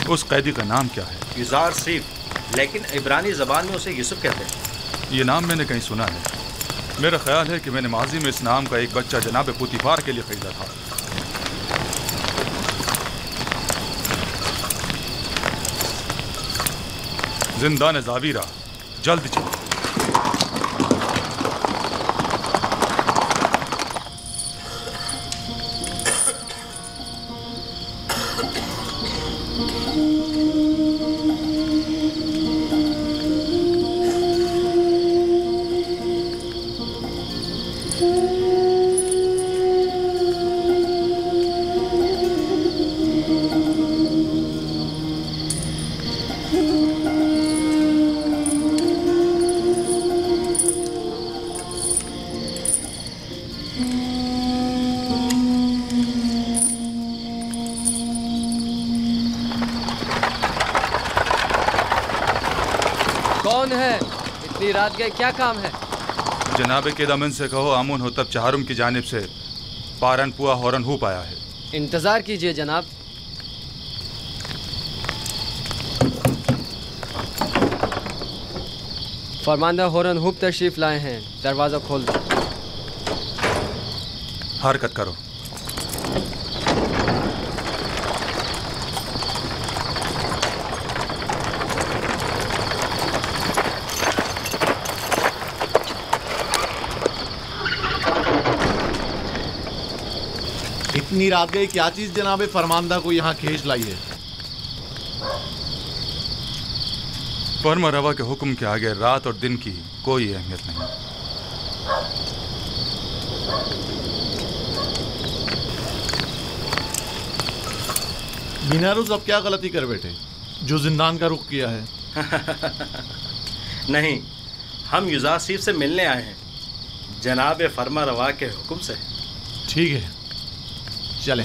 उस कैदी का नाम क्या है? युजार सीफ, लेकिन इब्रानी ज़बान में उसे यूसुफ कहते हैं। ये नाम मैंने कहीं सुना है। मेरा ख्याल है कि मैंने माजी में इस नाम का एक बच्चा जनाब पुतीफार के लिए खरीदा था। जिंदान ज़ावीरा, जल्द चलो। कौन है? इतनी रात गए, क्या काम है? जनाब के दमन से कहो आमून होतब चहारुम की जानिब से पारन पुआ हौरन हूप आया है। इंतजार कीजिए जनाब। फरमांदा हौरन हूप तशरीफ लाए हैं, दरवाजा खोल दो। हरकत करो। इतनी रात गई, क्या चीज जनाबे फरमानदा को यहाँ खींच लाई है? फर्मा रवा के हुक्म के आगे रात और दिन की कोई अहमियत नहीं। बिना रुज़ अब क्या गलती कर बैठे जो जिंदान का रुख किया है? नहीं, हम युजार सीफ से मिलने आए हैं, जनाब फर्मा रवा के हुक्म से। ठीक है, चले।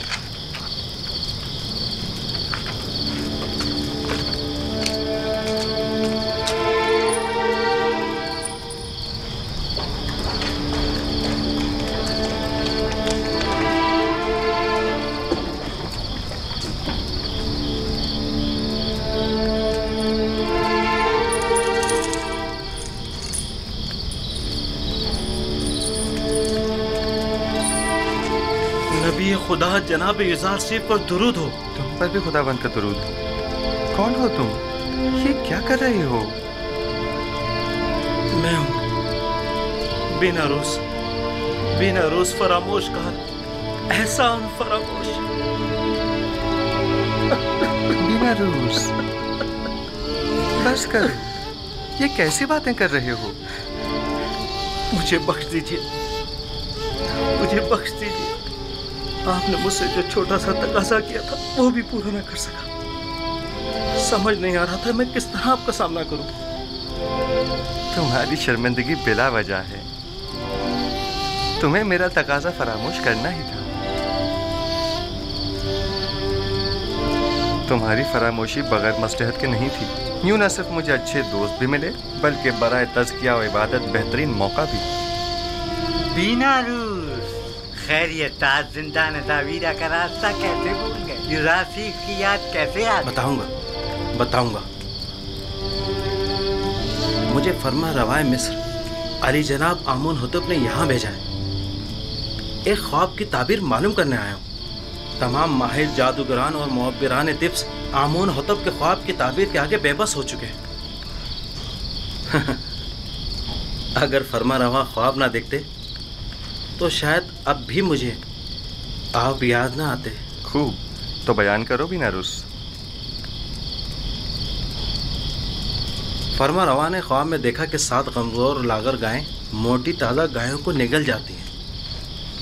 नबी खुदा जनाब युजार सीफ पर दुरूद हो। तुम पर भी खुदावंद का दुरूद हो। कौन हो तुम? ये क्या कर रहे हो? मैं हूँ बिना रोज फरामोश का एहसान फरामोश। बिना रोज, बस कर। ये कैसी बातें कर रहे हो? मुझे बख्श दीजिए, मुझे बख्श दीजिए। आपने मुझसे जो छोटा सा तकाजा किया था वो भी पूरा न कर सका। समझ नहीं आ रहा था मैं किस तरह आपका सामना करूं। तुम्हारी शर्मिंदगी बिला वजह है। तुम्हें मेरा तकाजा फरामोश करना ही था। तुम्हारी फरामोशी बगैर मसलहत के नहीं थी। यूं न सिर्फ मुझे अच्छे दोस्त भी मिले बल्कि बराए तज़किया और इबादत बेहतरीन मौका भी। बिना रूस, खैरियत, ताज जिंदान ज़ावीरा का रास्ता कैसे भूल गए? युजार सीफ की याद कैसे आ गई? बताऊंगा। मुझे फर्मा रवाए मिस्र अली जनाब आमून हुतब ने यहाँ भेजा है। एक ख्वाब की ताबीर मालूम करने आया हूँ। तमाम माहिर जादूगरान और मुअब्बिरान तिब्स आमून हुतब के ख्वाब की ताबीर के आगे बेबस हो चुके हैं। अगर फर्मा रवा ख्वाब ना देखते तो शायद अब भी मुझे आप याद ना आते। खूब, तो बयान करो बिना रुस। फर्मा रवा ने ख्वाब में देखा कि 7 कमज़ोर लागर गायें मोटी ताज़ा गायों को निगल जाती हैं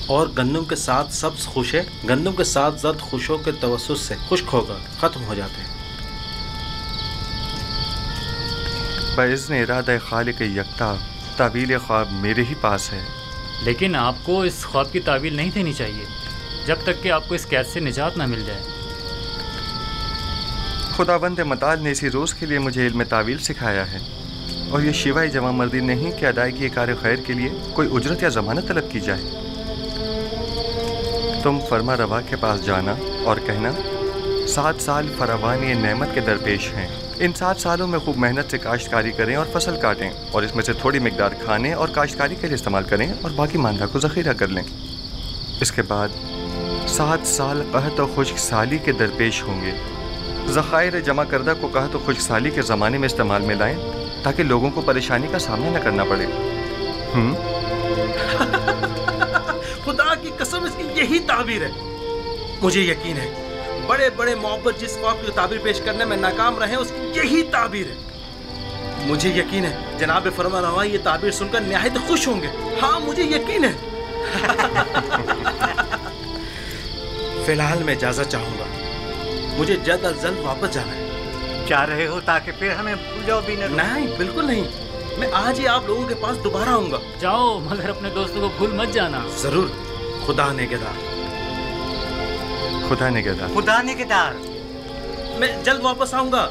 और गंदम के साथ सब्ज़ खुशे गंदम के साथ जद खुशों के तवस्सुस से खुश्क होकर ख़त्म हो जाते हैं। बइज़्न इरादा खालिक यकता तावील ख्वाब मेरे ही पास है। लेकिन आपको इस ख्वाब की तावील नहीं देनी चाहिए जब तक कि आपको इस कैद से निजात ना मिल जाए। खुदावंद मताल ने इसी रोज़ के लिए मुझे इल्म तावील सिखाया है और ये शिवाय जमा मर्दी नहीं कि अदायगी कार खैर के लिए कोई उजरत या ज़मानत तलब की जाए। तुम फर्मा रवा के पास जाना और कहना 7 साल फरावानी नेमत के दरपेश हैं। इन 7 सालों में खूब मेहनत से काश्तकारी करें और फसल काटें और इसमें से थोड़ी मिकदार खाने और काश्तकारी के लिए इस्तेमाल करें और बाकी मांदा को ज़ख़ीरा कर लें। इसके बाद 7 साल कहत और खुश्क साली के दरपेश होंगे। ज़ख़ायर जमा करदा को कहत और खुश्क साली के ज़माने में इस्तेमाल में लाएं ताकि लोगों को परेशानी का सामना न करना पड़े। खुदा की कसम इसकी यही ताबीर है। मुझे यकीन है बड़े बड़े मोहब्बत जिस ख्वाब की ताबीर पेश करने में नाकाम रहे उसकी यही ताबीर है। मुझे यकीन है जनाब फरमानरवा ये ताबीर सुनकर निहायत खुश होंगे। हाँ मुझे यकीन है। फिलहाल मैं इजाजत चाहूंगा, मुझे जल्द अज जल्द वापस जाना है। जा रहे हो ताकि फिर हमें भूल जाओ भी नहीं, बिल्कुल नहीं। मैं आज ही आप लोगों के पास दोबारा आऊंगा। जाओ, मगर अपने दोस्तों को भूल मत जाना। जरूर। खुदा नेगेदार। खुदा नेगेदार। खुदा नेगेदार। मैं जल्द वापस आऊंगा।